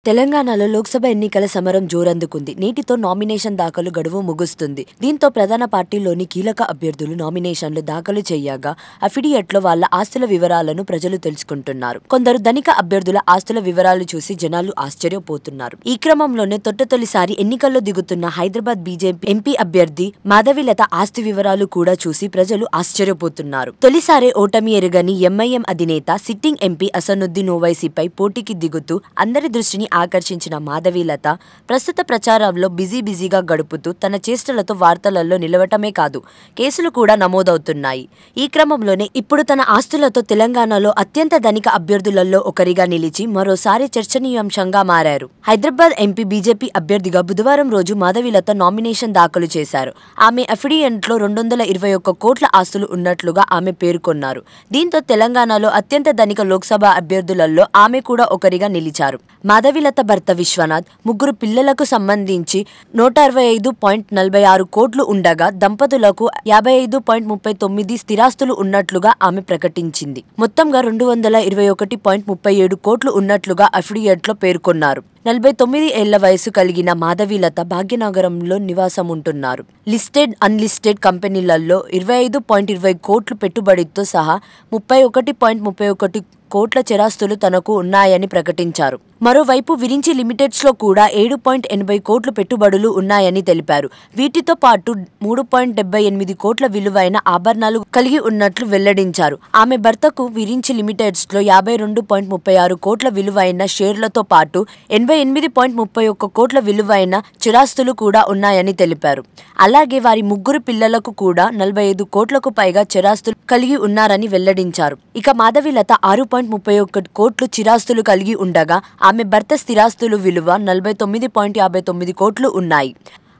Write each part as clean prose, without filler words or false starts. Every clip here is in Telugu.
తెలంగాణలో లోక్సభ ఎన్నికల సమరం జోరందుకుంది. నేటితో నామినేషన్ దాఖలు గడువు ముగుస్తుంది. దీంతో ప్రధాన పార్టీలోని కీలక అభ్యర్థులు నామినేషన్లు దాఖలు చేయగా అఫిడియట్లో వాళ్ల ఆస్తుల వివరాలను ప్రజలు తెలుసుకుంటున్నారు. కొందరు ధనిక అభ్యర్థుల ఆస్తుల వివరాలు చూసి జనాలు ఆశ్చర్యపోతున్నారు. ఈ క్రమంలోనే తొలిసారి ఎన్నికల్లో దిగుతున్న హైదరాబాద్ బీజేపీ ఎంపీ అభ్యర్థి మాధవీలత ఆస్తి వివరాలు కూడా చూసి ప్రజలు ఆశ్చర్యపోతున్నారు. తొలిసారి ఓటమి ఎరుగని ఎంఐఎం అధినేత సిట్టింగ్ ఎంపీ అసదుద్దీన్ ఓవైసీపై పోటీకి దిగుతూ అందరి దృష్టిని ఆకర్షించిన మాధవీలత ప్రస్తుత ప్రచారంలో బిజీగా గడుపుతూ తన చేష్టలతో వార్తలలో నిలవటమే కాదు, కేసులు కూడా నమోదవుతున్నాయి. ఈ క్రమంలోనే ఇప్పుడు తన ఆస్తులతో తెలంగాణలో అత్యంత ధనిక అభ్యర్థులలో ఒకరిగా నిలిచి మరోసారి చర్చనీయాంశంగా మారారు. హైదరాబాద్ ఎంపీ బీజేపీ అభ్యర్థిగా బుధవారం రోజు మాధవీలత నామినేషన్ దాఖలు చేశారు. ఆమె అఫిడియట్లో 221 కోట్ల ఆస్తులు ఉన్నట్లుగా ఆమె పేర్కొన్నారు. దీంతో తెలంగాణలో అత్యంత ధనిక లోక్సభ అభ్యర్థులలో ఆమె కూడా ఒకరిగా నిలిచారు. మాధవీలత భర్త విశ్వనాథ్ 3 పిల్లలకు సంబంధించి 165.46 కోట్లు ఉండగా దంపతులకు 55.39 స్థిరాస్తులు ఉన్నట్లుగా ఆమె ప్రకటించింది. మొత్తంగా 221.37 కోట్లు ఉన్నట్లుగా అఫిడియట్లో పేర్కొన్నారు. 49 ఏళ్ల వయసు కలిగిన మాధవీలత భాగ్యనగరంలో నివాసం ఉంటున్నారు. లిస్టెడ్, అన్లిస్టెడ్ కంపెనీలలో 25.20 కోట్లు పెట్టుబడితో సహా 31.31 కోట్ల చరాస్తులు తనకు ఉన్నాయని ప్రకటించారు. మరోవైపు విరించి లిమిటెడ్స్లో కూడా 7.80 కోట్లు పెట్టుబడులు ఉన్నాయని తెలిపారు. వీటితో పాటు 3.78 కోట్ల విలువైన ఆభరణాలు కలిగి ఉన్నట్లు వెల్లడించారు. ఆమె భర్తకు విరించి లిమిటెడ్స్లో 52.36 కోట్ల విలువైన షేర్లతో పాటు 88.31 కోట్ల విలువైన చిరాస్తులు కూడా ఉన్నాయని తెలిపారు. అలాగే వారి 3 పిల్లలకు కూడా 45 కోట్లకు పైగా చిరాస్తులు కలిగి ఉన్నారని వెల్లడించారు. ఇక మాధవీలత 6.31 కోట్లు చిరాస్తులు కలిగి ఉండగా ఆమె భర్త స్థిరాస్తులు విలువ 49.59 కోట్లు ఉన్నాయి.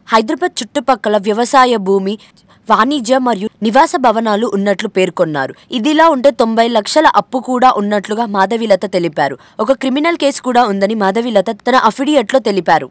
హైదరాబాద్ చుట్టుపక్కల వ్యవసాయ భూమి, వాణిజ్య మరియు నివాస భవనాలు ఉన్నట్లు పేర్కొన్నారు. ఇదిలా ఉంటే 90 లక్షల అప్పు కూడా ఉన్నట్లుగా మాధవీలత తెలిపారు. ఒక క్రిమినల్ కేసు కూడా ఉందని మాధవీలత తన అఫిడియట్లో తెలిపారు.